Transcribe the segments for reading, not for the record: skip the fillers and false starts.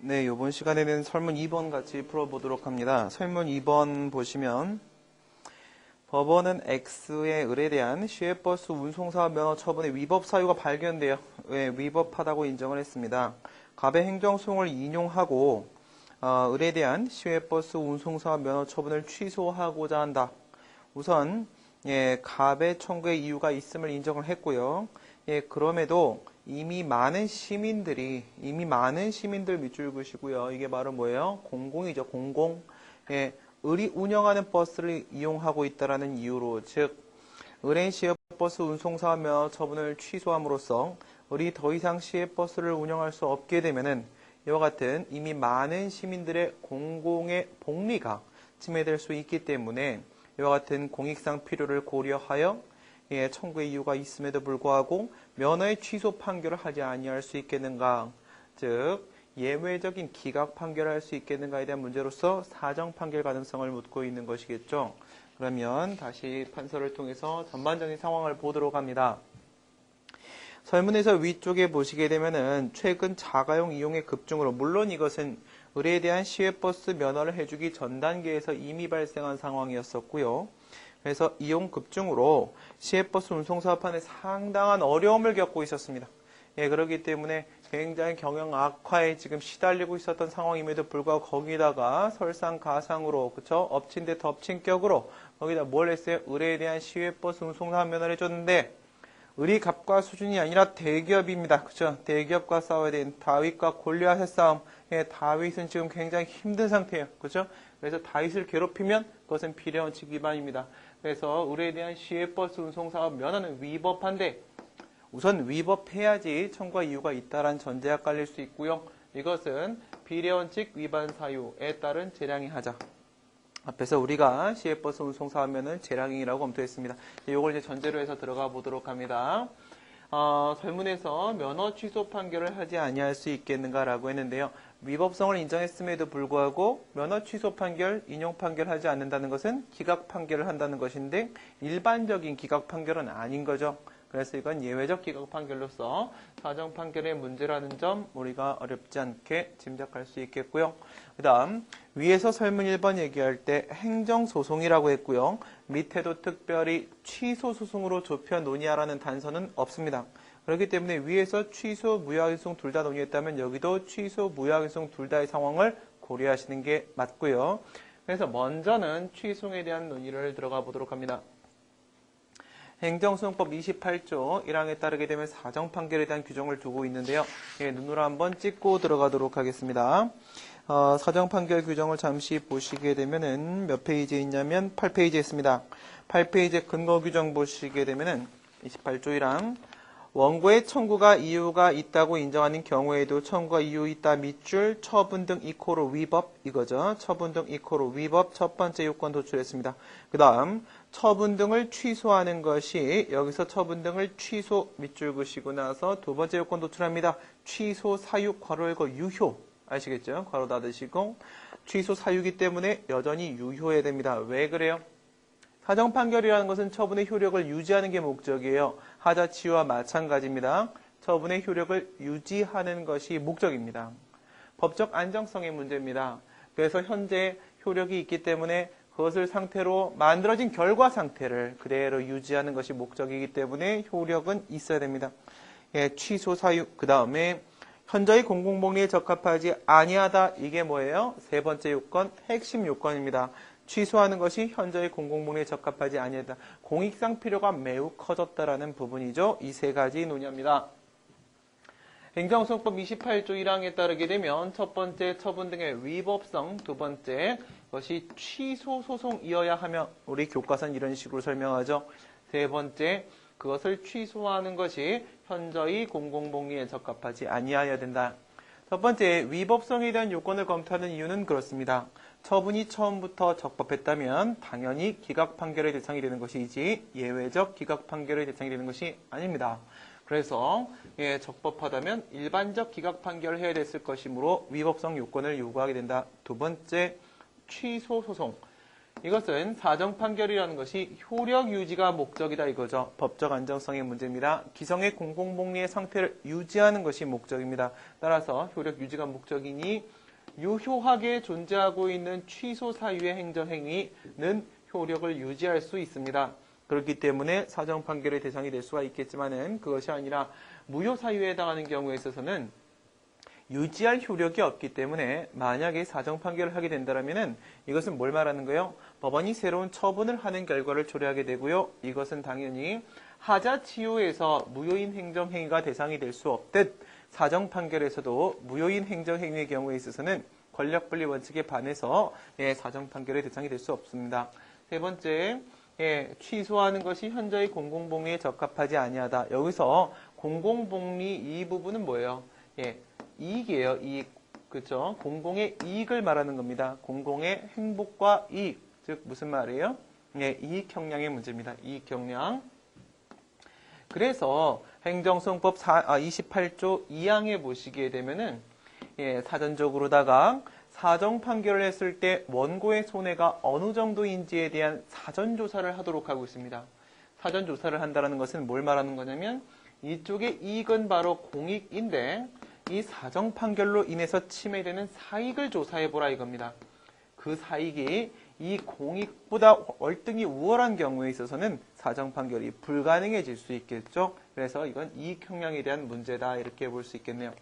네, 이번 시간에는 설문 2번 같이 풀어보도록 합니다. 설문 2번 보시면 법원은 X의 을에 대한 시외버스 운송사업 면허 처분의 위법 사유가 발견되어 위법하다고 인정을 했습니다. 갑의 행정소송을 인용하고 을에 대한 시외버스 운송사업 면허 처분을 취소하고자 한다. 우선 갑의 청구의 이유가 있음을 인정을 했고요. 그럼에도 이미 많은 시민들 밑줄 그시고요. 이게 바로 뭐예요? 공공이죠. 공공. 을이 운영하는 버스를 이용하고 있다라는 이유로, 즉 을의 시외버스 운송사업 면허 처분을 취소함으로써 을이 더 이상 시외버스를 운영할 수 없게 되면은 이와 같은 이미 많은 시민들의 공공의 복리가 침해될 수 있기 때문에 이와 같은 공익상 필요를 고려하여 청구의 이유가 있음에도 불구하고 면허의 취소 판결을 하지 아니할 수 있겠는가, 즉 예외적인 기각 판결을 할 수 있겠는가에 대한 문제로서 사정 판결 가능성을 묻고 있는 것이겠죠. 그러면 다시 판서를 통해서 전반적인 상황을 보도록 합니다. 설문에서 위쪽에 보시게 되면은 최근 자가용 이용의 급증으로, 물론 이것은 을에 대한 시외버스 면허를 해주기 전 단계에서 이미 발생한 상황이었었고요. 그래서 이용 급증으로 시외버스 운송사업판에 상당한 어려움을 겪고 있었습니다. 그렇기 때문에 굉장히 경영 악화에 지금 시달리고 있었던 상황임에도 불구하고 거기다가 설상가상으로, 그쵸? 엎친 데 덮친 격으로 거기다 뭘 했어요? 을에 대한 시외버스 운송사업 면허를 해줬는데 을이 갑과 수준이 아니라 대기업입니다. 그쵸? 대기업과 싸워야 되는 다윗과 골리앗의 싸움. 다윗은 지금 굉장히 힘든 상태예요. 그쵸? 그래서 다윗을 괴롭히면 그것은 비례원칙 위반입니다. 그래서 을에 대한 시외버스 운송사업 면허는 위법한데, 우선 위법해야지 청구할 이유가 있다라는 전제가 깔릴 수 있고요. 이것은 비례원칙 위반 사유에 따른 재량의 하자. 앞에서 우리가 시외버스 운송사업면을 재량행위라고 검토했습니다. 이걸 이제 전제로 해서 들어가 보도록 합니다. 설문에서 면허 취소 판결을 하지 아니할 수 있겠는가라고 했는데요. 위법성을 인정했음에도 불구하고 면허 취소 판결, 인용 판결하지 않는다는 것은 기각 판결을 한다는 것인데 일반적인 기각 판결은 아닌 거죠. 그래서 이건 예외적 기각 판결로서 사정 판결의 문제라는 점 우리가 어렵지 않게 짐작할 수 있겠고요. 그 다음 위에서 설문 1번 얘기할 때 행정소송이라고 했고요. 밑에도 특별히 취소소송으로 좁혀 논의하라는 단서는 없습니다. 그렇기 때문에 위에서 취소, 무효하기소송 둘 다 논의했다면 여기도 취소, 무효하기소송 둘 다의 상황을 고려하시는 게 맞고요. 그래서 먼저는 취소에 대한 논의를 들어가 보도록 합니다. 행정소송법 28조 1항에 따르게 되면 사정 판결에 대한 규정을 두고 있는데요. 눈으로 한번 찍고 들어가도록 하겠습니다. 사정 판결 규정을 잠시 보시게 되면은 몇 페이지에 있냐면 8페이지에 있습니다. 8페이지에 근거 규정 보시게 되면은 28조 1항 원고의 청구가 이유가 있다고 인정하는 경우에도 청구가 이유 있다 밑줄 처분 등 이코로 위법, 이거죠. 처분 등 이코로 위법 첫 번째 요건 도출했습니다. 그 다음 처분 등을 취소하는 것이, 여기서 처분 등을 취소 밑줄 그시고 나서 두 번째 요건 도출합니다. 취소 사유 괄호 열고 유효, 아시겠죠? 괄호 닫으시고 취소 사유이기 때문에 여전히 유효해야 됩니다. 왜 그래요? 사정 판결이라는 것은 처분의 효력을 유지하는 게 목적이에요. 하자치유와 마찬가지입니다. 처분의 효력을 유지하는 것이 목적입니다. 법적 안정성의 문제입니다. 그래서 현재 효력이 있기 때문에 그것을 상태로 만들어진 결과 상태를 그대로 유지하는 것이 목적이기 때문에 효력은 있어야 됩니다. 취소 사유, 그 다음에 현저히 공공복리에 적합하지 아니하다. 이게 뭐예요? 세 번째 요건, 핵심 요건입니다. 취소하는 것이 현저히 공공복리에 적합하지 아니하다. 공익상 필요가 매우 커졌다라는 부분이죠. 이 세 가지 논의합니다. 행정소송법 28조 1항에 따르게 되면 첫 번째 처분 등의 위법성, 두 번째 것이 취소 소송이어야 하며 우리 교과서는 이런 식으로 설명하죠. 세 번째 그것을 취소하는 것이 현저히 공공복리에 적합하지 아니하여야 된다. 첫 번째 위법성에 대한 요건을 검토하는 이유는 그렇습니다. 처분이 처음부터 적법했다면 당연히 기각 판결의 대상이 되는 것이지 예외적 기각 판결의 대상이 되는 것이 아닙니다. 그래서 적법하다면 일반적 기각 판결을 해야 됐을 것이므로 위법성 요건을 요구하게 된다. 두 번째 취소 소송. 이것은 사정 판결이라는 것이 효력 유지가 목적이다 이거죠. 법적 안정성의 문제입니다. 기성의 공공복리의 상태를 유지하는 것이 목적입니다. 따라서 효력 유지가 목적이니 유효하게 존재하고 있는 취소 사유의 행정행위는 효력을 유지할 수 있습니다. 그렇기 때문에 사정 판결의 대상이 될 수가 있겠지만은 그것이 아니라 무효 사유에 해당하는 경우에 있어서는 유지할 효력이 없기 때문에 만약에 사정 판결을 하게 된다면은 이것은 뭘 말하는 거예요? 법원이 새로운 처분을 하는 결과를 초래하게 되고요. 이것은 당연히 하자치유에서 무효인 행정행위가 대상이 될 수 없듯 사정 판결에서도 무효인 행정행위의 경우에 있어서는 권력분리 원칙에 반해서 사정 판결의 대상이 될 수 없습니다. 세 번째, 취소하는 것이 현저히 공공복리에 적합하지 아니하다. 여기서 공공복리 이 부분은 뭐예요? 이익이에요. 이익. 그렇죠? 공공의 이익을 말하는 겁니다. 공공의 행복과 이익. 즉 무슨 말이에요? 이익 형량의 문제입니다. 이익 형량. 그래서 행정소송법 28조 2항에 보시게 되면은 사전적으로다가 사정 판결을 했을 때 원고의 손해가 어느 정도인지에 대한 사전조사를 하도록 하고 있습니다. 사전조사를 한다는 것은 뭘 말하는 거냐면 이쪽의 이익은 바로 공익인데 이 사정 판결로 인해서 침해되는 사익을 조사해보라 이겁니다. 그 사익이 이 공익보다 월등히 우월한 경우에 있어서는 사정 판결이 불가능해질 수 있겠죠. 그래서 이건 이익 형량에 대한 문제다 이렇게 볼 수 있겠네요.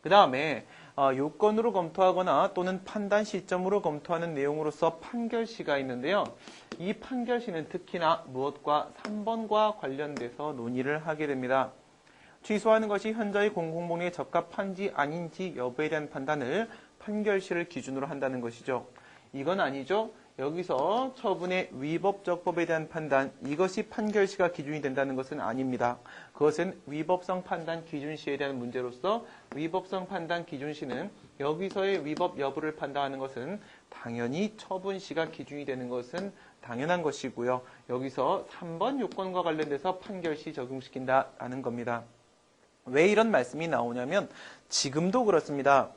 그 다음에 요건으로 검토하거나 또는 판단 시점으로 검토하는 내용으로서 판결시가 있는데요. 이 판결시는 특히나 무엇과 3번과 관련돼서 논의를 하게 됩니다. 취소하는 것이 현저히 공공복리에 적합한지 아닌지 여부에 대한 판단을 판결시를 기준으로 한다는 것이죠. 이건 아니죠. 여기서 처분의 위법적법에 대한 판단, 이것이 판결시가 기준이 된다는 것은 아닙니다. 그것은 위법성 판단 기준시에 대한 문제로서 위법성 판단 기준시는 여기서의 위법 여부를 판단하는 것은 당연히 처분시가 기준이 되는 것은 당연한 것이고요. 여기서 3번 요건과 관련돼서 판결시 적용시킨다라는 겁니다. 왜 이런 말씀이 나오냐면 지금도 그렇습니다.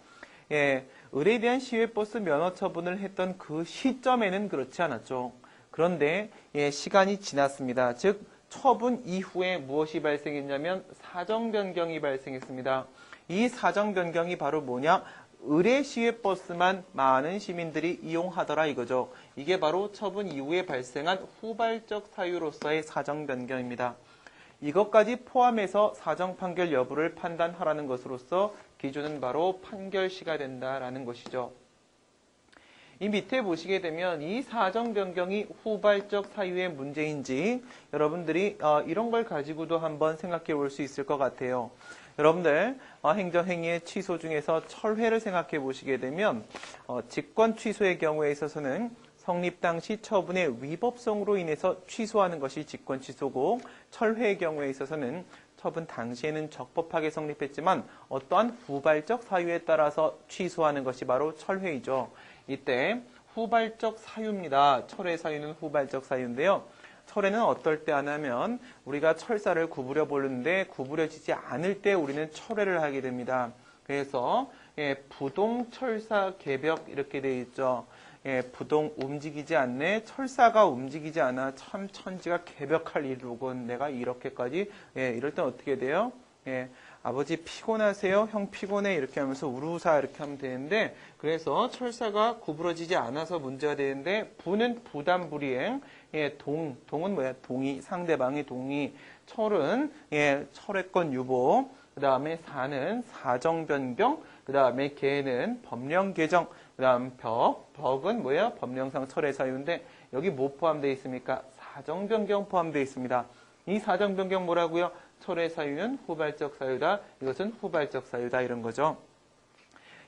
을에 대한 시외버스 면허 처분을 했던 그 시점에는 그렇지 않았죠. 그런데 시간이 지났습니다. 즉 처분 이후에 무엇이 발생했냐면 사정 변경이 발생했습니다. 이 사정 변경이 바로 뭐냐? 을의 시외버스만 많은 시민들이 이용하더라 이거죠. 이게 바로 처분 이후에 발생한 후발적 사유로서의 사정 변경입니다. 이것까지 포함해서 사정 판결 여부를 판단하라는 것으로서 기준은 바로 판결시가 된다라는 것이죠. 이 밑에 보시게 되면 이 사정 변경이 후발적 사유의 문제인지 여러분들이 이런 걸 가지고도 한번 생각해 볼 수 있을 것 같아요. 여러분들 행정행위의 취소 중에서 철회를 생각해 보시게 되면 직권 취소의 경우에 있어서는 성립 당시 처분의 위법성으로 인해서 취소하는 것이 직권 취소고 철회의 경우에 있어서는 처분 당시에는 적법하게 성립했지만 어떠한 후발적 사유에 따라서 취소하는 것이 바로 철회이죠. 이때 후발적 사유입니다. 철회 사유는 후발적 사유인데요. 철회는 어떨 때 하냐면 우리가 철사를 구부려 보는데 구부려지지 않을 때 우리는 철회를 하게 됩니다. 그래서 부동 철사 개벽 이렇게 되어 있죠. 부동 움직이지 않네. 철사가 움직이지 않아. 참 천지가 개벽할 일이로군. 내가 이렇게까지. 이럴 땐 어떻게 돼요? 아버지 피곤하세요? 형 피곤해. 이렇게 하면서 우루사 이렇게 하면 되는데 그래서 철사가 구부러지지 않아서 문제가 되는데 부는 부담불이행. 동은 뭐야? 동의. 상대방의 동의. 철은 철회권 유보. 그 다음에 사는 사정 변경. 그 다음에 개는 법령 개정. 그 다음 벽은 뭐예요? 법령상 철회 사유인데 여기 뭐 포함되어 있습니까? 사정 변경 포함되어 있습니다. 이 사정 변경 뭐라고요? 철회 사유는 후발적 사유다. 이것은 후발적 사유다. 이런 거죠.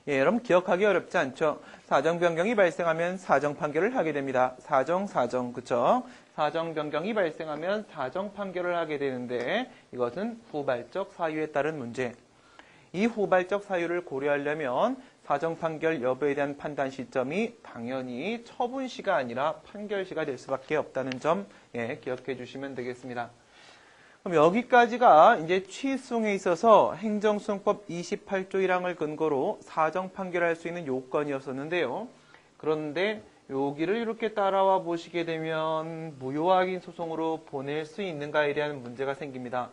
여러분 기억하기 어렵지 않죠? 사정 변경이 발생하면 사정 판결을 하게 됩니다. 사정, 그쵸? 사정 변경이 발생하면 사정 판결을 하게 되는데 이것은 후발적 사유에 따른 문제. 이 후발적 사유를 고려하려면 사정 판결 여부에 대한 판단 시점이 당연히 처분시가 아니라 판결시가 될 수밖에 없다는 점 기억해 주시면 되겠습니다. 그럼 여기까지가 이제 취소에 있어서 행정소송법 28조 1항을 근거로 사정 판결할 수 있는 요건이었었는데요. 그런데 여기를 이렇게 따라와 보시게 되면 무효확인 소송으로 보낼 수 있는가에 대한 문제가 생깁니다.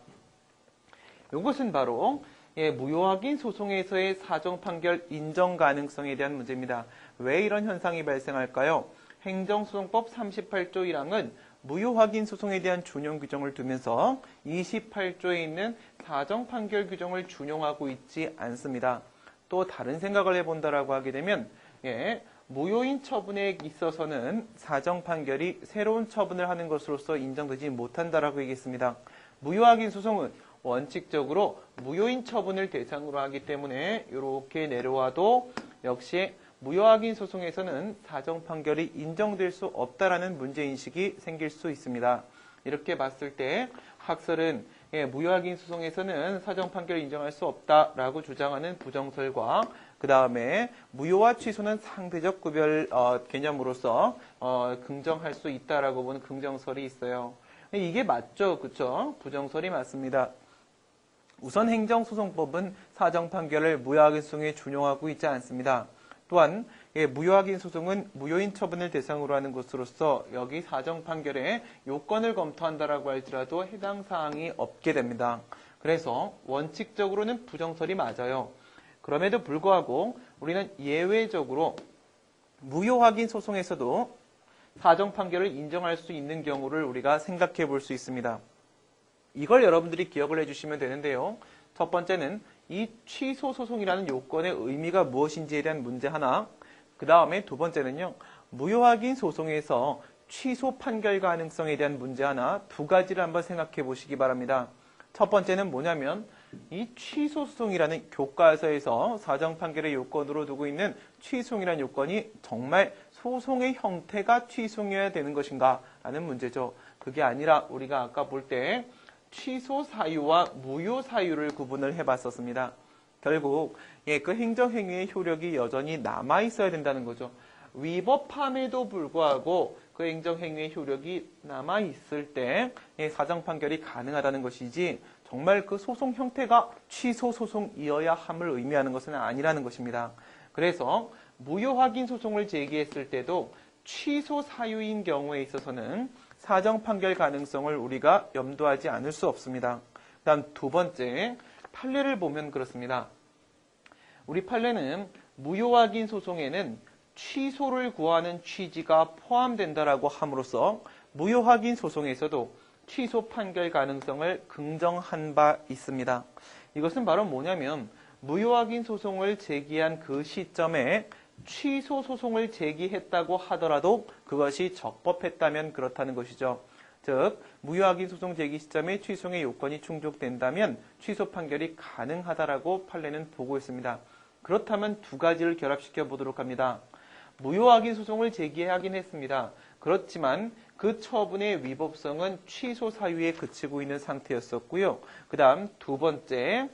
이것은 바로 무효확인 소송에서의 사정 판결 인정 가능성에 대한 문제입니다. 왜 이런 현상이 발생할까요? 행정소송법 38조 1항은 무효확인 소송에 대한 준용 규정을 두면서 28조에 있는 사정 판결 규정을 준용하고 있지 않습니다. 또 다른 생각을 해본다라고 하게 되면 무효인 처분에 있어서는 사정 판결이 새로운 처분을 하는 것으로서 인정되지 못한다라고 얘기했습니다. 무효확인 소송은 원칙적으로 무효인 처분을 대상으로 하기 때문에 이렇게 내려와도 역시 무효확인 소송에서는 사정 판결이 인정될 수 없다라는 문제인식이 생길 수 있습니다. 이렇게 봤을 때 학설은 무효확인 소송에서는 사정 판결을 인정할 수 없다라고 주장하는 부정설과 그 다음에 무효와 취소는 상대적 구별 개념으로서 긍정할 수 있다라고 보는 긍정설이 있어요. 이게 맞죠, 그렇죠? 부정설이 맞습니다. 우선 행정소송법은 사정 판결을 무효확인 소송에 준용하고 있지 않습니다. 또한 무효확인 소송은 무효인 처분을 대상으로 하는 것으로서 여기 사정 판결에 요건을 검토한다라고 할지라도 해당 사항이 없게 됩니다. 그래서 원칙적으로는 부정설이 맞아요. 그럼에도 불구하고 우리는 예외적으로 무효확인 소송에서도 사정 판결을 인정할 수 있는 경우를 우리가 생각해 볼 수 있습니다. 이걸 여러분들이 기억을 해주시면 되는데요. 첫 번째는 이 취소 소송이라는 요건의 의미가 무엇인지에 대한 문제 하나, 그 다음에 두 번째는요, 무효확인 소송에서 취소 판결 가능성에 대한 문제 하나, 두 가지를 한번 생각해 보시기 바랍니다. 첫 번째는 뭐냐면 이 취소 소송이라는 교과서에서 사정 판결의 요건으로 두고 있는 취소이라는 요건이 정말 소송의 형태가 취소여야 되는 것인가 라는 문제죠. 그게 아니라 우리가 아까 볼 때 취소 사유와 무효 사유를 구분을 해봤었습니다. 결국 그 행정행위의 효력이 여전히 남아있어야 된다는 거죠. 위법함에도 불구하고 그 행정행위의 효력이 남아있을 때 사정 판결이 가능하다는 것이지 정말 그 소송 형태가 취소 소송이어야 함을 의미하는 것은 아니라는 것입니다. 그래서 무효확인 소송을 제기했을 때도 취소 사유인 경우에 있어서는 사정 판결 가능성을 우리가 염두하지 않을 수 없습니다. 다음 두 번째, 판례를 보면 그렇습니다. 우리 판례는 무효확인 소송에는 취소를 구하는 취지가 포함된다라고 함으로써 무효확인 소송에서도 취소 판결 가능성을 긍정한 바 있습니다. 이것은 바로 뭐냐면 무효확인 소송을 제기한 그 시점에 취소 소송을 제기했다고 하더라도 그것이 적법했다면 그렇다는 것이죠. 즉 무효확인 소송 제기 시점에 취소의 요건이 충족된다면 취소 판결이 가능하다라고 판례는 보고 있습니다. 그렇다면 두 가지를 결합시켜 보도록 합니다. 무효확인 소송을 제기하긴 했습니다. 그렇지만 그 처분의 위법성은 취소 사유에 그치고 있는 상태였었고요. 그 다음 두 번째,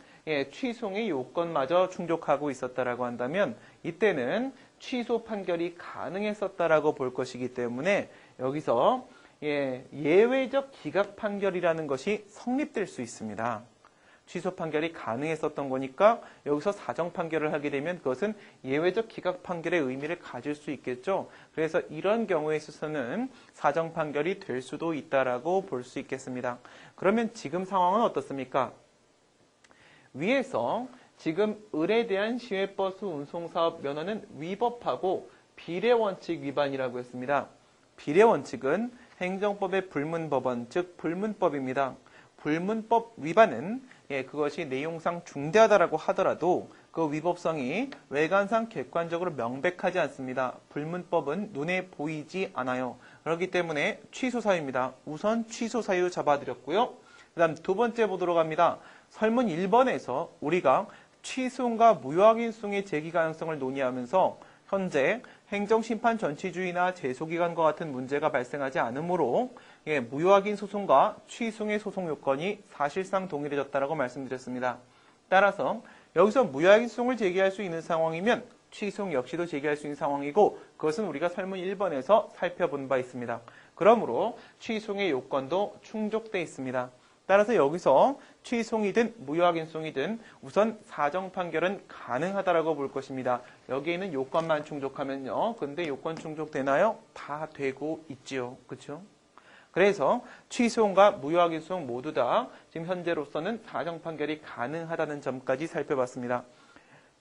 취소의 요건마저 충족하고 있었다라고 한다면 이때는 취소 판결이 가능했었다라고 볼 것이기 때문에 여기서 예외적 기각 판결이라는 것이 성립될 수 있습니다. 취소 판결이 가능했었던 거니까 여기서 사정 판결을 하게 되면 그것은 예외적 기각 판결의 의미를 가질 수 있겠죠. 그래서 이런 경우에 있어서는 사정 판결이 될 수도 있다라고 볼 수 있겠습니다. 그러면 지금 상황은 어떻습니까? 위에서 지금 을에 대한 시외버스 운송사업 면허는 위법하고 비례원칙 위반이라고 했습니다. 비례원칙은 행정법의 불문법원, 즉 불문법입니다. 불문법 위반은 그것이 내용상 중대하다라고 하더라도 그 위법성이 외관상 객관적으로 명백하지 않습니다. 불문법은 눈에 보이지 않아요. 그렇기 때문에 취소 사유입니다. 우선 취소 사유 잡아드렸고요. 그 다음 두 번째 보도록 합니다. 설문 1번에서 우리가 취소과 무효확인 소송의 제기 가능성을 논의하면서 현재 행정심판 전치주의나 제소기관과 같은 문제가 발생하지 않으므로 무효확인 소송과 취소의 소송 요건이 사실상 동일해졌다고 말씀드렸습니다. 따라서 여기서 무효확인 소송을 제기할 수 있는 상황이면 취소 역시도 제기할 수 있는 상황이고 그것은 우리가 설문 1번에서 살펴본 바 있습니다. 그러므로 취소의 요건도 충족되어 있습니다. 따라서 여기서 취소이든 무효확인송이든 우선 사정 판결은 가능하다라고 볼 것입니다. 여기에 있는 요건만 충족하면요. 근데 요건 충족되나요? 다 되고 있지요. 그렇죠? 그래서 취소과 무효확인송 모두 다 지금 현재로서는 사정 판결이 가능하다는 점까지 살펴봤습니다.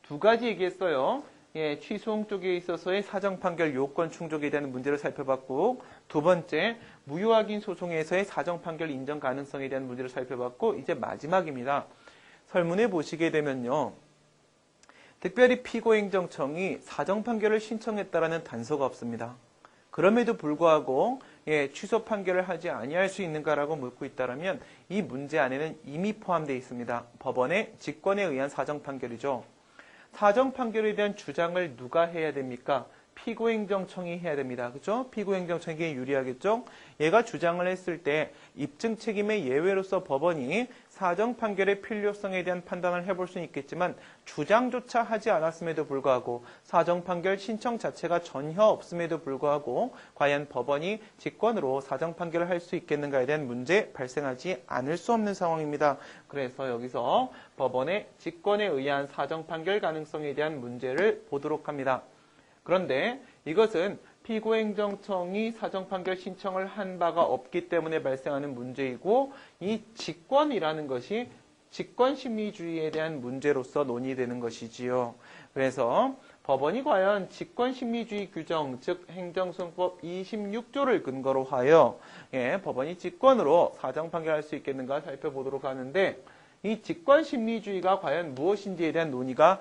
두 가지 얘기했어요. 예, 취소음 쪽에 있어서의 사정 판결 요건 충족에 대한 문제를 살펴봤고, 두 번째 무효확인 소송에서의 사정 판결 인정 가능성에 대한 문제를 살펴봤고, 이제 마지막입니다. 설문에 보시게 되면요, 특별히 피고행정청이 사정 판결을 신청했다라는 단서가 없습니다. 그럼에도 불구하고 예, 취소 판결을 하지 아니할 수 있는가라고 묻고 있다면 이 문제 안에는 이미 포함되어 있습니다. 법원의 직권에 의한 사정 판결이죠. 사정 판결에 대한 주장을 누가 해야 됩니까? 피고행정청이 해야 됩니다. 그죠? 피고행정청에게 유리하겠죠? 얘가 주장을 했을 때 입증 책임의 예외로서 법원이 사정 판결의 필요성에 대한 판단을 해볼 수는 있겠지만 주장조차 하지 않았음에도 불구하고 사정 판결 신청 자체가 전혀 없음에도 불구하고 과연 법원이 직권으로 사정 판결을 할 수 있겠는가에 대한 문제 발생하지 않을 수 없는 상황입니다. 그래서 여기서 법원의 직권에 의한 사정 판결 가능성에 대한 문제를 보도록 합니다. 그런데 이것은 피고행정청이 사정판결 신청을 한 바가 없기 때문에 발생하는 문제이고 이 직권이라는 것이 직권심리주의에 대한 문제로서 논의되는 것이지요. 그래서 법원이 과연 직권심리주의 규정, 즉 행정소송법 26조를 근거로 하여 법원이 직권으로 사정판결할 수 있겠는가 살펴보도록 하는데 이 직권심리주의가 과연 무엇인지에 대한 논의가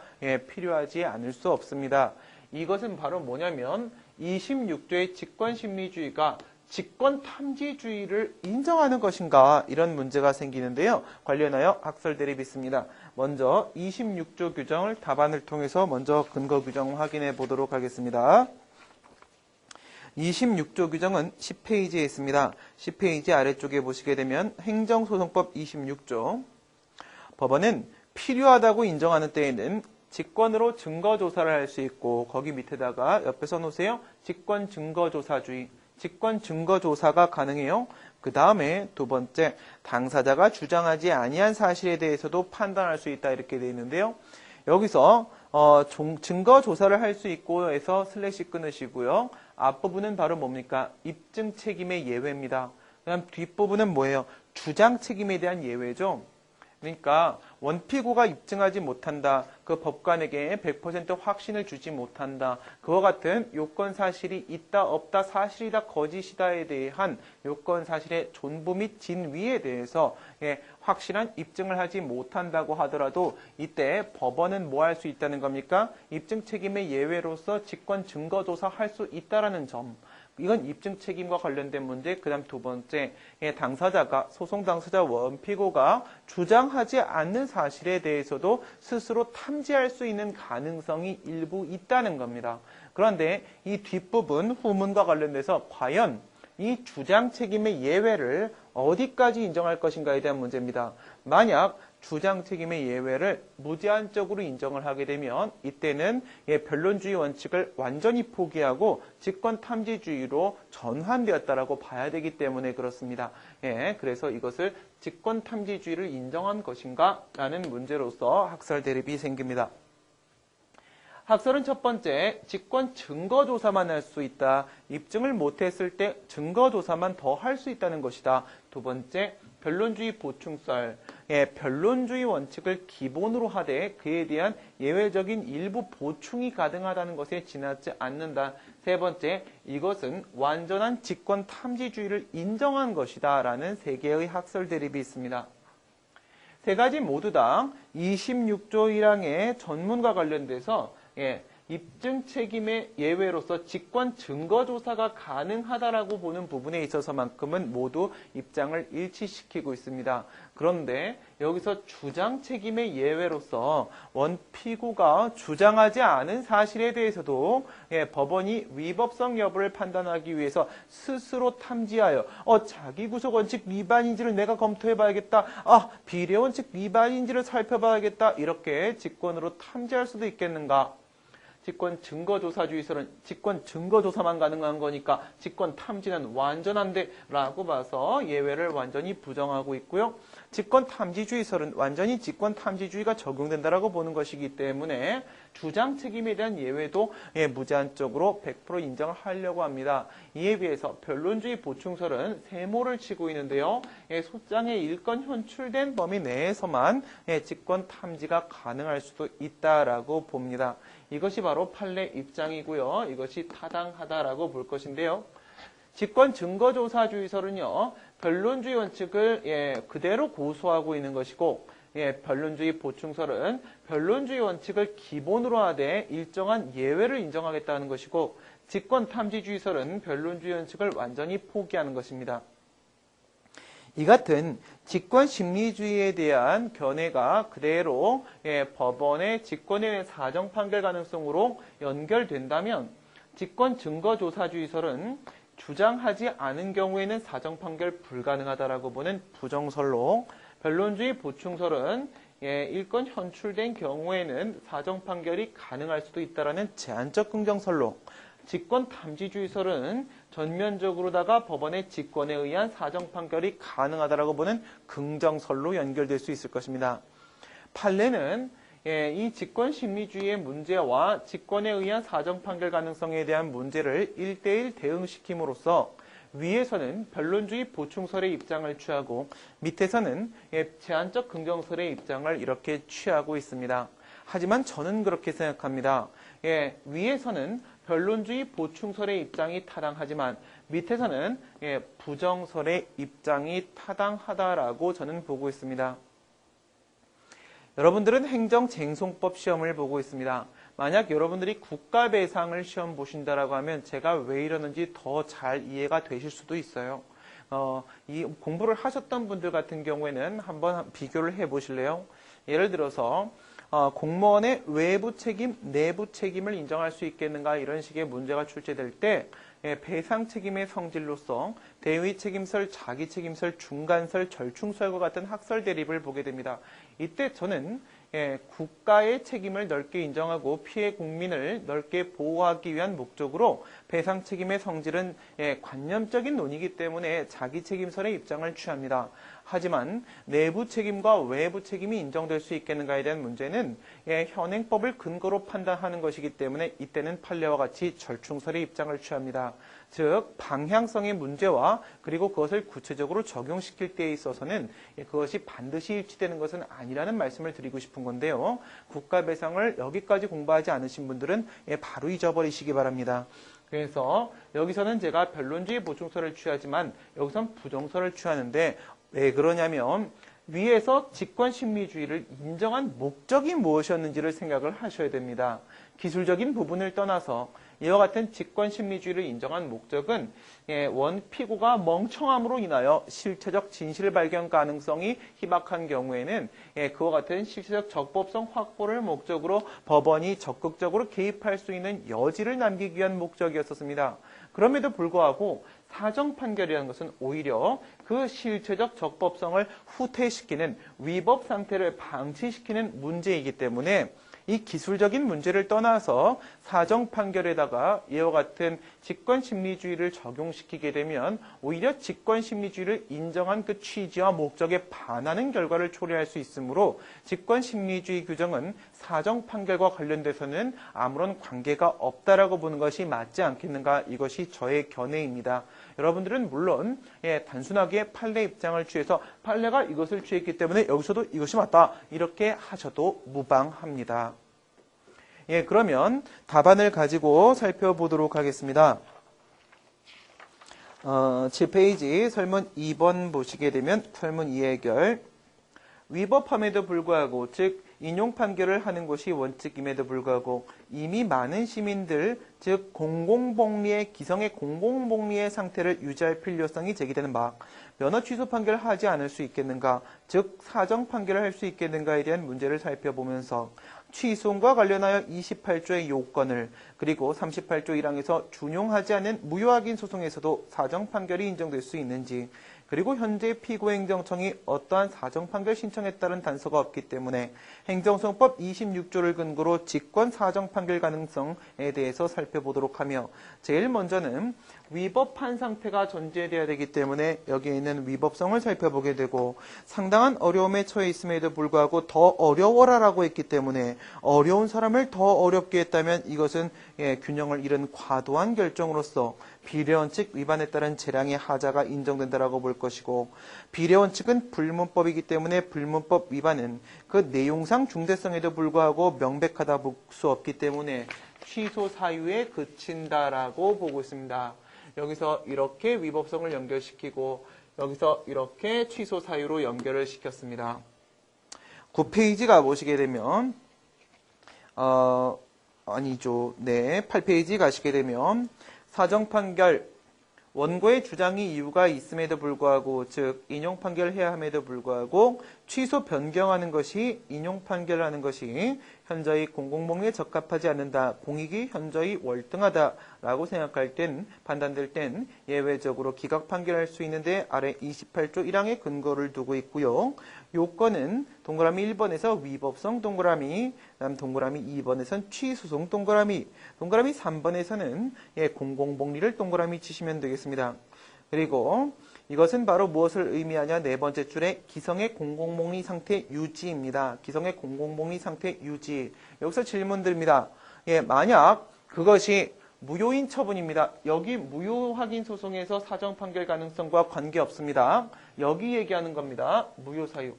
필요하지 않을 수 없습니다. 이것은 바로 뭐냐면 26조의 직권심리주의가 직권탐지주의를 인정하는 것인가 이런 문제가 생기는데요. 관련하여 학설 대립이 있습니다. 먼저 26조 규정을 답안을 통해서 먼저 근거 규정 확인해 보도록 하겠습니다. 26조 규정은 10페이지에 있습니다. 10페이지 아래쪽에 보시게 되면 행정소송법 26조 법원은 필요하다고 인정하는 때에는 직권으로 증거조사를 할 수 있고 거기 밑에다가 옆에 써놓으세요. 직권증거조사주의. 직권증거조사가 가능해요. 그 다음에 두 번째 당사자가 주장하지 아니한 사실에 대해서도 판단할 수 있다 이렇게 되어 있는데요. 여기서 증거조사를 할 수 있고 해서 슬래시 끊으시고요. 앞부분은 바로 뭡니까? 입증 책임의 예외입니다. 그다음 뒷부분은 뭐예요? 주장 책임에 대한 예외죠. 그러니까 원피고가 입증하지 못한다. 그 법관에게 100% 확신을 주지 못한다. 그와 같은 요건 사실이 있다 없다 사실이다 거짓이다에 대한 요건 사실의 존부 및 진위에 대해서 확실한 입증을 하지 못한다고 하더라도 이때 법원은 뭐 할 수 있다는 겁니까? 입증 책임의 예외로서 직권 증거조사 할 수 있다라는 점. 이건 입증 책임과 관련된 문제. 그 다음 두 번째, 당사자가, 소송 당사자 원피고가 주장하지 않는 사실에 대해서도 스스로 탐지할 수 있는 가능성이 일부 있다는 겁니다. 그런데 이 뒷부분, 후문과 관련돼서 과연 이 주장 책임의 예외를 어디까지 인정할 것인가에 대한 문제입니다. 만약 주장 책임의 예외를 무제한적으로 인정을 하게 되면 이때는 변론주의 원칙을 완전히 포기하고 직권탐지주의로 전환되었다라고 봐야 되기 때문에 그렇습니다. 그래서 이것을 직권탐지주의를 인정한 것인가 라는 문제로서 학설 대립이 생깁니다. 학설은 첫 번째, 직권 증거조사만 할 수 있다. 입증을 못했을 때 증거조사만 더 할 수 있다는 것이다. 두 번째, 변론주의 보충설. 변론주의 원칙을 기본으로 하되 그에 대한 예외적인 일부 보충이 가능하다는 것에 지나지 않는다. 세 번째, 이것은 완전한 직권 탐지주의를 인정한 것이다. 라는 세 개의 학설 대립이 있습니다. 세 가지 모두 다 26조 1항의 전문과 관련돼서 입증 책임의 예외로서 직권 증거조사가 가능하다라고 보는 부분에 있어서만큼은 모두 입장을 일치시키고 있습니다. 그런데 여기서 주장 책임의 예외로서 원피고가 주장하지 않은 사실에 대해서도 법원이 위법성 여부를 판단하기 위해서 스스로 탐지하여 자기 구속 원칙 위반인지를 내가 검토해봐야겠다. 비례 원칙 위반인지를 살펴봐야겠다. 이렇게 직권으로 탐지할 수도 있겠는가? 직권 증거조사주의서는 직권 증거조사만 가능한 거니까 직권 탐지는 완전한데 라고 봐서 예외를 완전히 부정하고 있고요. 직권 탐지주의서는 완전히 직권 탐지주의가 적용된다라고 보는 것이기 때문에 주장 책임에 대한 예외도 무제한적으로 100% 인정을 하려고 합니다. 이에 비해서 변론주의 보충설은 세모를 치고 있는데요. 소장의 일건 현출된 범위 내에서만 직권 탐지가 가능할 수도 있다라고 봅니다. 이것이 바로 판례 입장이고요. 이것이 타당하다라고 볼 것인데요. 직권 증거조사주의설은요. 변론주의 원칙을 그대로 고수하고 있는 것이고 변론주의 보충설은 변론주의 원칙을 기본으로 하되 일정한 예외를 인정하겠다는 것이고 직권 탐지주의설은 변론주의 원칙을 완전히 포기하는 것입니다. 이 같은 직권 심리주의에 대한 견해가 그대로 법원의 직권에 의한 사정 판결 가능성으로 연결된다면 직권 증거조사주의설은 주장하지 않은 경우에는 사정 판결 불가능하다라고 보는 부정설로 변론주의 보충설은 일건 현출된 경우에는 사정 판결이 가능할 수도 있다라는 제한적 긍정설로 직권 탐지주의설은 전면적으로다가 법원의 직권에 의한 사정 판결이 가능하다라고 보는 긍정설로 연결될 수 있을 것입니다. 판례는 이 직권 심리주의의 문제와 직권에 의한 사정 판결 가능성에 대한 문제를 1대1 대응시킴으로써 위에서는 변론주의 보충설의 입장을 취하고 밑에서는 제한적 긍정설의 입장을 이렇게 취하고 있습니다. 하지만 저는 그렇게 생각합니다. 위에서는 변론주의 보충설의 입장이 타당하지만 밑에서는 부정설의 입장이 타당하다라고 저는 보고 있습니다. 여러분들은 행정쟁송법 시험을 보고 있습니다. 만약 여러분들이 국가배상을 시험 보신다라고 하면 제가 왜 이러는지 더 잘 이해가 되실 수도 있어요. 이 공부를 하셨던 분들 같은 경우에는 한번 비교를 해 보실래요? 예를 들어서 공무원의 외부 책임, 내부 책임을 인정할 수 있겠는가 이런 식의 문제가 출제될 때 배상 책임의 성질로서 대위 책임설, 자기 책임설, 중간설, 절충설과 같은 학설 대립을 보게 됩니다. 이때 저는 국가의 책임을 넓게 인정하고 피해 국민을 넓게 보호하기 위한 목적으로 배상 책임의 성질은 관념적인 논의이기 때문에 자기 책임설의 입장을 취합니다. 하지만 내부 책임과 외부 책임이 인정될 수 있겠는가에 대한 문제는 현행법을 근거로 판단하는 것이기 때문에 이때는 판례와 같이 절충설의 입장을 취합니다. 즉 방향성의 문제와 그리고 그것을 구체적으로 적용시킬 때에 있어서는 그것이 반드시 일치되는 것은 아니라는 말씀을 드리고 싶은 건데요. 국가배상을 여기까지 공부하지 않으신 분들은 바로 잊어버리시기 바랍니다. 그래서 여기서는 제가 변론주의 보충설을 취하지만 여기선 부정설을 취하는데 왜 그러냐면 위에서 직권심리주의를 인정한 목적이 무엇이었는지를 생각을 하셔야 됩니다. 기술적인 부분을 떠나서 이와 같은 직권심리주의를 인정한 목적은 원피고가 멍청함으로 인하여 실체적 진실 발견 가능성이 희박한 경우에는 그와 같은 실체적 적법성 확보를 목적으로 법원이 적극적으로 개입할 수 있는 여지를 남기기 위한 목적이었습니다. 그럼에도 불구하고 사정 판결이라는 것은 오히려 그 실체적 적법성을 후퇴시키는 위법 상태를 방치시키는 문제이기 때문에 이 기술적인 문제를 떠나서 사정 판결에다가 이와 같은 직권심리주의를 적용시키게 되면 오히려 직권심리주의를 인정한 그 취지와 목적에 반하는 결과를 초래할 수 있으므로 직권심리주의 규정은 사정 판결과 관련돼서는 아무런 관계가 없다라고 보는 것이 맞지 않겠는가, 이것이 저의 견해입니다. 여러분들은 물론 단순하게 판례 입장을 취해서 판례가 이것을 취했기 때문에 여기서도 이것이 맞다 이렇게 하셔도 무방합니다. 그러면 답안을 가지고 살펴보도록 하겠습니다. 7페이지 설문 2번 보시게 되면 설문 2해결. 위법함에도 불구하고 즉 인용 판결을 하는 것이 원칙임에도 불구하고 이미 많은 시민들 즉 공공복리의 기성의 공공복리의 상태를 유지할 필요성이 제기되는 바 면허 취소 판결을 하지 않을 수 있겠는가 즉 사정 판결을 할 수 있겠는가에 대한 문제를 살펴보면서 취소과 관련하여 28조의 요건을 그리고 38조 1항에서 준용하지 않은 무효확인 소송에서도 사정 판결이 인정될 수 있는지 그리고 현재 피고행정청이 어떠한 사정판결 신청에 따른 단서가 없기 때문에 행정소송법 26조를 근거로 직권 사정판결 가능성에 대해서 살펴보도록 하며 제일 먼저는 위법한 상태가 전제되어야 되기 때문에 여기에 있는 위법성을 살펴보게 되고 상당한 어려움에 처해 있음에도 불구하고 더 어려워라라고 했기 때문에 어려운 사람을 더 어렵게 했다면 이것은 균형을 잃은 과도한 결정으로서 비례원칙 위반에 따른 재량의 하자가 인정된다라고 볼 것이고 비례원칙은 불문법이기 때문에 불문법 위반은 그 내용상 중대성에도 불구하고 명백하다 볼 수 없기 때문에 취소 사유에 그친다라고 보고 있습니다. 여기서 이렇게 위법성을 연결시키고 여기서 이렇게 취소 사유로 연결을 시켰습니다. 9페이지 가보시게 되면 아니죠. 네, 8페이지 가시게 되면 사정판결 원고의 주장이 이유가 있음에도 불구하고 즉 인용판결해야 함에도 불구하고 취소 변경하는 것이 인용판결하는 것이 현저히 공공복리에 적합하지 않는다. 공익이 현저히 월등하다라고 생각할 땐 판단될 땐 예외적으로 기각 판결할 수 있는데 아래 28조 1항에 근거를 두고 있고요. 요건은 동그라미 1번에서 위법성 동그라미, 그다음 동그라미 2번에서는 취소성 동그라미, 동그라미 3번에서는 공공복리를 동그라미 치시면 되겠습니다. 그리고 이것은 바로 무엇을 의미하냐? 네 번째 줄에 기성의 공공복리 상태 유지입니다. 기성의 공공복리 상태 유지. 여기서 질문 드립니다. 만약 그것이 무효인 처분입니다. 여기 무효 확인 소송에서 사정 판결 가능성과 관계없습니다. 여기 얘기하는 겁니다. 무효 사유.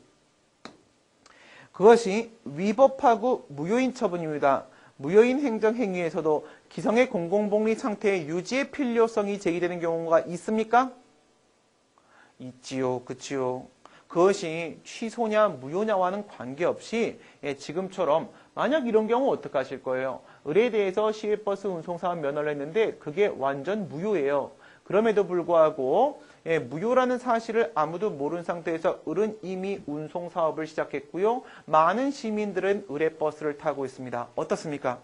그것이 위법하고 무효인 처분입니다. 무효인 행정행위에서도 기성의 공공복리 상태의 유지의 필요성이 제기되는 경우가 있습니까? 있지요. 그치요. 그것이 취소냐 무효냐와는 관계없이 지금처럼 만약 이런 경우 어떻게 하실 거예요? 을에 대해서 시외버스 운송사업 면허를 했는데 그게 완전 무효예요. 그럼에도 불구하고 무효라는 사실을 아무도 모르는 상태에서 을은 이미 운송사업을 시작했고요. 많은 시민들은 을의 버스를 타고 있습니다. 어떻습니까?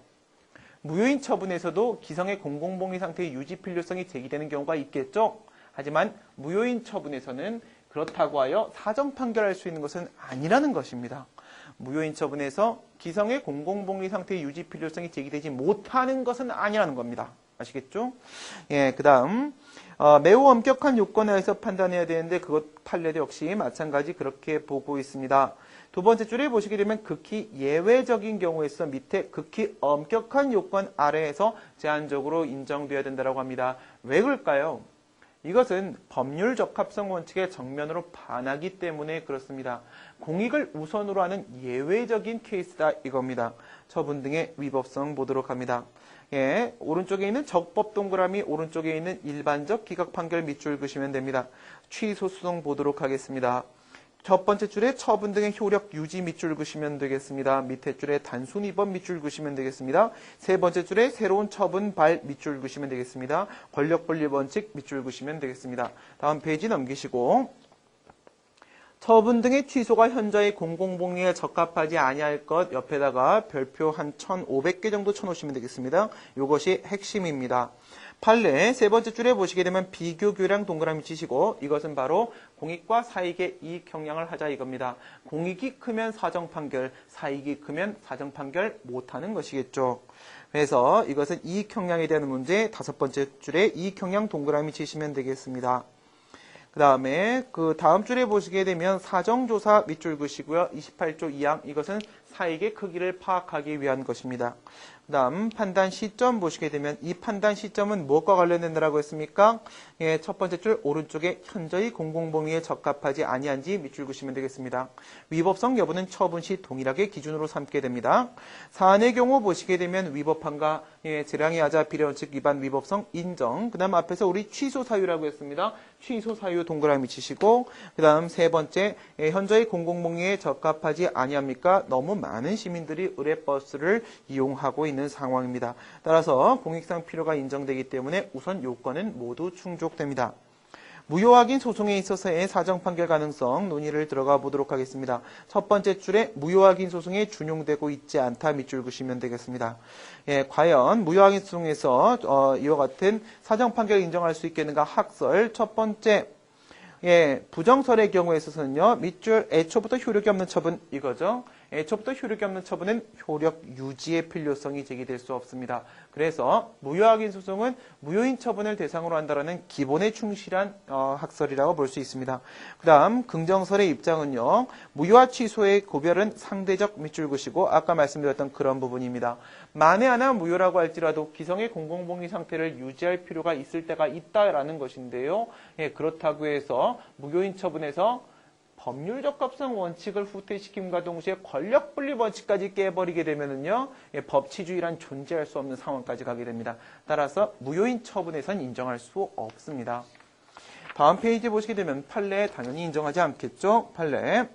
무효인 처분에서도 기성의 공공복리 상태의 유지 필요성이 제기되는 경우가 있겠죠? 하지만 무효인 처분에서는 그렇다고 하여 사정 판결할 수 있는 것은 아니라는 것입니다. 무효인 처분에서 기성의 공공복리 상태의 유지 필요성이 제기되지 못하는 것은 아니라는 겁니다. 아시겠죠? 그 다음 매우 엄격한 요건하에서 판단해야 되는데 그것 판례도 역시 마찬가지 그렇게 보고 있습니다. 두 번째 줄에 보시게 되면 극히 예외적인 경우에서 밑에 극히 엄격한 요건 아래에서 제한적으로 인정되어야 된다고 합니다. 왜 그럴까요? 이것은 법률 적합성 원칙에 정면으로 반하기 때문에 그렇습니다. 공익을 우선으로 하는 예외적인 케이스다 이겁니다. 처분 등의 위법성 보도록 합니다. 오른쪽에 있는 적법 동그라미, 오른쪽에 있는 일반적 기각 판결 밑줄 그시면 됩니다. 취소 수송 보도록 하겠습니다. 첫 번째 줄에 처분 등의 효력 유지 밑줄 그시면 되겠습니다. 밑에 줄에 단순 위법 밑줄 그시면 되겠습니다. 세 번째 줄에 새로운 처분 발 밑줄 그시면 되겠습니다. 권력 분리 원칙 밑줄 그시면 되겠습니다. 다음 페이지 넘기시고 처분 등의 취소가 현저히 공공복리에 적합하지 아니할 것 옆에다가 별표 한 1,500개 정도 쳐놓으시면 되겠습니다. 이것이 핵심입니다. 판례 세 번째 줄에 보시게 되면 비교교량 동그라미 치시고 이것은 바로 공익과 사익의 이익 경량을 하자 이겁니다. 공익이 크면 사정판결, 사익이 크면 사정판결 못하는 것이겠죠. 그래서 이것은 이익 경량에 대한 문제 다섯 번째 줄에 이익 경량 동그라미 치시면 되겠습니다. 그 다음에 그 다음 줄에 보시게 되면 사정조사 밑줄 그시고요. 28조 2항 이것은 사익의 크기를 파악하기 위한 것입니다. 그 다음 판단 시점 보시게 되면 이 판단 시점은 무엇과 관련된다라고 했습니까? 첫 번째 줄 오른쪽에 현저히 공공복리에 적합하지 아니한지 밑줄 그시면 되겠습니다. 위법성 여부는 처분 시 동일하게 기준으로 삼게 됩니다. 사안의 경우 보시게 되면 위법한가 재량의 하자 비례원칙 위반 위법성 인정. 그 다음 앞에서 우리 취소 사유라고 했습니다. 취소 사유 동그라미 치시고 그 다음 세 번째 현저히 공공복리에 적합하지 아니합니까? 너무 많은 시민들이 의뢰버스를 이용하고 있는 상황입니다. 따라서 공익상 필요가 인정되기 때문에 우선 요건은 모두 충족됩니다. 무효 확인 소송에 있어서의 사정 판결 가능성 논의를 들어가 보도록 하겠습니다. 첫 번째 줄에 무효 확인 소송에 준용되고 있지 않다 밑줄 그시면 되겠습니다. 과연 무효 확인 소송에서 이와 같은 사정 판결을 인정할 수 있겠는가? 학설 첫 번째 부정설의 경우에 있어서는요, 밑줄 애초부터 효력이 없는 처분 이거죠. 애초부터 효력이 없는 처분은 효력 유지의 필요성이 제기될 수 없습니다. 그래서 무효확인 소송은 무효인 처분을 대상으로 한다라는 기본에 충실한 학설이라고 볼 수 있습니다. 그 다음 긍정설의 입장은요, 무효와 취소의 고별은 상대적 밑줄 긋이고 아까 말씀드렸던 그런 부분입니다. 만에 하나 무효라고 할지라도 기성의 공공복리 상태를 유지할 필요가 있을 때가 있다라는 것인데요. 그렇다고 해서 무효인 처분에서 법률적 합성 원칙을 후퇴시킴과 동시에 권력 분립 원칙까지 깨버리게 되면은요, 법치주의란 존재할 수 없는 상황까지 가게 됩니다. 따라서 무효인 처분에선 인정할 수 없습니다. 다음 페이지 보시게 되면 판례 당연히 인정하지 않겠죠? 판례.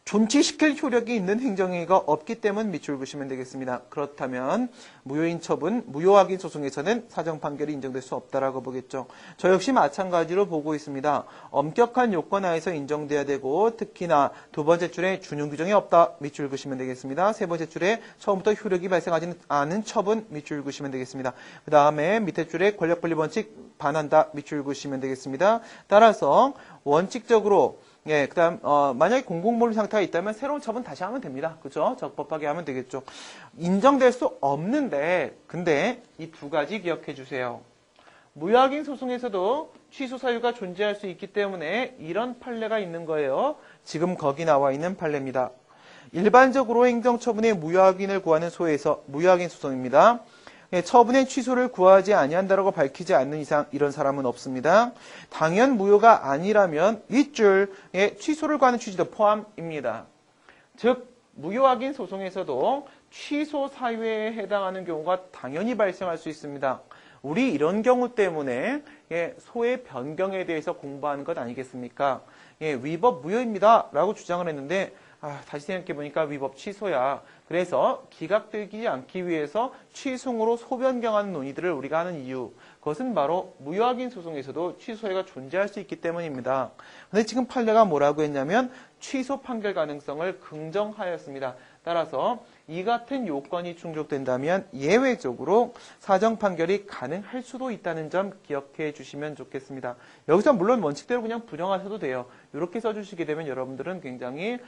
존치시킬 효력이 있는 행정행위가 없기 때문 밑줄 그시면 되겠습니다. 그렇다면 무효인 처분, 무효확인 소송에서는 사정 판결이 인정될 수 없다라고 보겠죠. 저 역시 마찬가지로 보고 있습니다. 엄격한 요건 하에서 인정돼야 되고 특히나 두 번째 줄에 준용 규정이 없다 밑줄 그시면 되겠습니다. 세 번째 줄에 처음부터 효력이 발생하지 않은 처분 밑줄 그시면 되겠습니다. 그 다음에 밑에 줄에 권력 분립 원칙 반한다 밑줄 그시면 되겠습니다. 따라서 원칙적으로 그 다음, 만약에 공공복리 상태가 있다면 새로운 처분 다시 하면 됩니다. 그죠? 적법하게 하면 되겠죠. 인정될 수 없는데, 근데 이 두 가지 기억해 주세요. 무효확인 소송에서도 취소 사유가 존재할 수 있기 때문에 이런 판례가 있는 거예요. 지금 거기 나와 있는 판례입니다. 일반적으로 행정처분의 무효확인을 구하는 소에서 무효확인 소송입니다. 처분의 취소를 구하지 아니한다라고 밝히지 않는 이상 이런 사람은 없습니다. 당연 무효가 아니라면 윗줄에 취소를 구하는 취지도 포함입니다. 즉 무효확인 소송에서도 취소 사유에 해당하는 경우가 당연히 발생할 수 있습니다. 우리 이런 경우 때문에 소의 변경에 대해서 공부하는 것 아니겠습니까? 위법 무효입니다 라고 주장을 했는데 다시 생각해보니까 위법 취소야. 그래서 기각되지 않기 위해서 취소로 소변경하는 논의들을 우리가 하는 이유, 그것은 바로 무효확인 소송에서도 취소해가 존재할 수 있기 때문입니다. 근데 지금 판례가 뭐라고 했냐면 취소 판결 가능성을 긍정하였습니다. 따라서 이 같은 요건이 충족된다면 예외적으로 사정 판결이 가능할 수도 있다는 점 기억해 주시면 좋겠습니다. 여기서 물론 원칙대로 그냥 부정하셔도 돼요. 이렇게 써주시게 되면 여러분들은 굉장히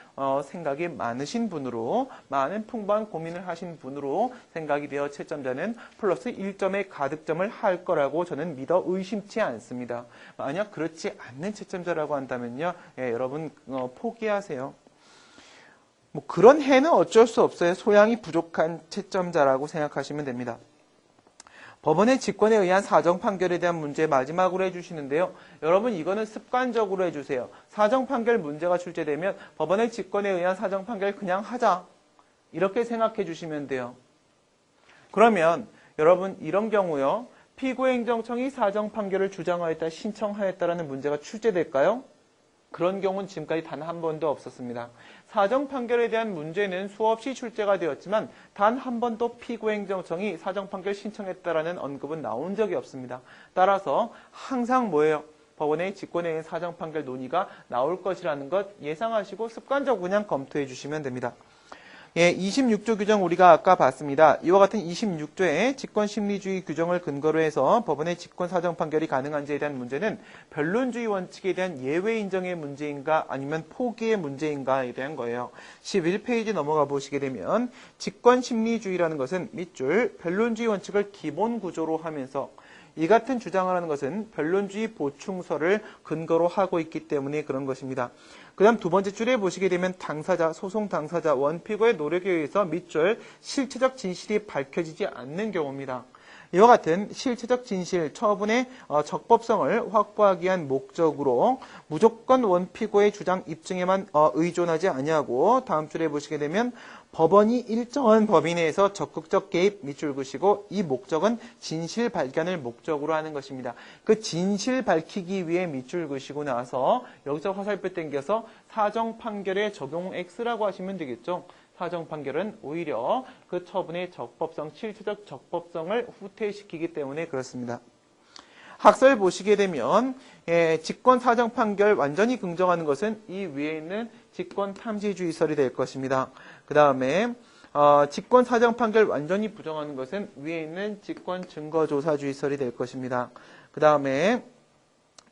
생각이 많으신 분으로, 많은 풍부한 고민을 하신 분으로 생각이 되어 채점자는 플러스 1점의 가득점을 할 거라고 저는 믿어 의심치 않습니다. 만약 그렇지 않는 채점자라고 한다면요, 여러분 포기하세요. 뭐 그런 해는 어쩔 수 없어요. 소양이 부족한 채점자라고 생각하시면 됩니다. 법원의 직권에 의한 사정 판결에 대한 문제 마지막으로 해주시는데요. 여러분 이거는 습관적으로 해주세요. 사정 판결 문제가 출제되면 법원의 직권에 의한 사정 판결 그냥 하자. 이렇게 생각해 주시면 돼요. 그러면 여러분 이런 경우요. 피고행정청이 사정 판결을 주장하였다, 신청하였다라는 문제가 출제될까요? 그런 경우는 지금까지 단 한 번도 없었습니다. 사정 판결에 대한 문제는 수없이 출제가 되었지만 단 한 번도 피고행정청이 사정 판결 신청했다라는 언급은 나온 적이 없습니다. 따라서 항상 뭐예요? 법원의 직권에 의한 사정 판결 논의가 나올 것이라는 것 예상하시고 습관적으로 그냥 검토해 주시면 됩니다. 26조 규정 우리가 아까 봤습니다. 이와 같은 26조의 직권심리주의 규정을 근거로 해서 법원의 직권 사정 판결이 가능한지에 대한 문제는 변론주의 원칙에 대한 예외 인정의 문제인가 아니면 포기의 문제인가에 대한 거예요. 11페이지 넘어가 보시게 되면 직권심리주의라는 것은 밑줄 변론주의 원칙을 기본 구조로 하면서 이 같은 주장을 하는 것은 변론주의 보충서를 근거로 하고 있기 때문에 그런 것입니다. 그 다음 두 번째 줄에 보시게 되면 당사자, 소송 당사자, 원피고의 노력에 의해서 밑줄 실체적 진실이 밝혀지지 않는 경우입니다. 이와 같은 실체적 진실, 처분의 적법성을 확보하기 위한 목적으로 무조건 원피고의 주장 입증에만 의존하지 아니하고 다음 줄에 보시게 되면 법원이 일정한 범위 내에서 적극적 개입 밑줄 그시고 이 목적은 진실 발견을 목적으로 하는 것입니다. 그 진실 밝히기 위해 밑줄 그시고 나서 여기서 화살표 당겨서 사정 판결의 적용 X라고 하시면 되겠죠. 사정 판결은 오히려 그 처분의 적법성, 실체적 적법성을 후퇴시키기 때문에 그렇습니다. 학설 보시게 되면 직권 사정 판결 완전히 긍정하는 것은 이 위에 있는 직권 탐지주의설이 될 것입니다. 그 다음에 직권 사정 판결 완전히 부정하는 것은 위에 있는 직권 증거조사주의설이 될 것입니다. 그 다음에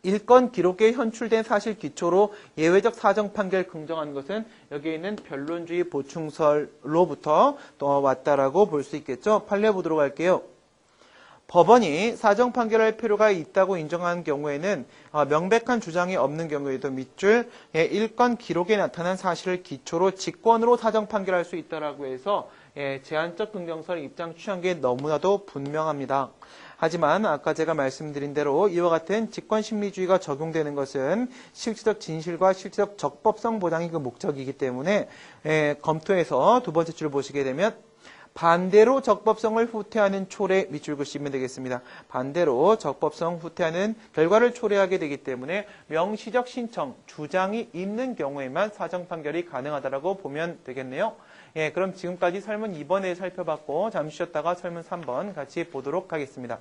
일건 기록에 현출된 사실 기초로 예외적 사정 판결 긍정한 것은 여기에 있는 변론주의 보충설로부터 또 왔다라고 볼 수 있겠죠. 판례 보도록 할게요. 법원이 사정 판결할 필요가 있다고 인정한 경우에는 명백한 주장이 없는 경우에도 밑줄 일건 기록에 나타난 사실을 기초로 직권으로 사정 판결할 수 있다라고 해서 제한적 긍정설 입장 취한 게 너무나도 분명합니다. 하지만 아까 제가 말씀드린 대로 이와 같은 직권심리주의가 적용되는 것은 실질적 진실과 실질적 적법성 보장이 그 목적이기 때문에 검토해서 두 번째 줄 보시게 되면 반대로 적법성을 후퇴하는 초래 밑줄 그시면 되겠습니다. 반대로 적법성 후퇴하는 결과를 초래하게 되기 때문에 명시적 신청, 주장이 있는 경우에만 사정 판결이 가능하다고 보면 되겠네요. 그럼 지금까지 설문 2번에 살펴봤고 잠시 쉬었다가 설문 3번 같이 보도록 하겠습니다.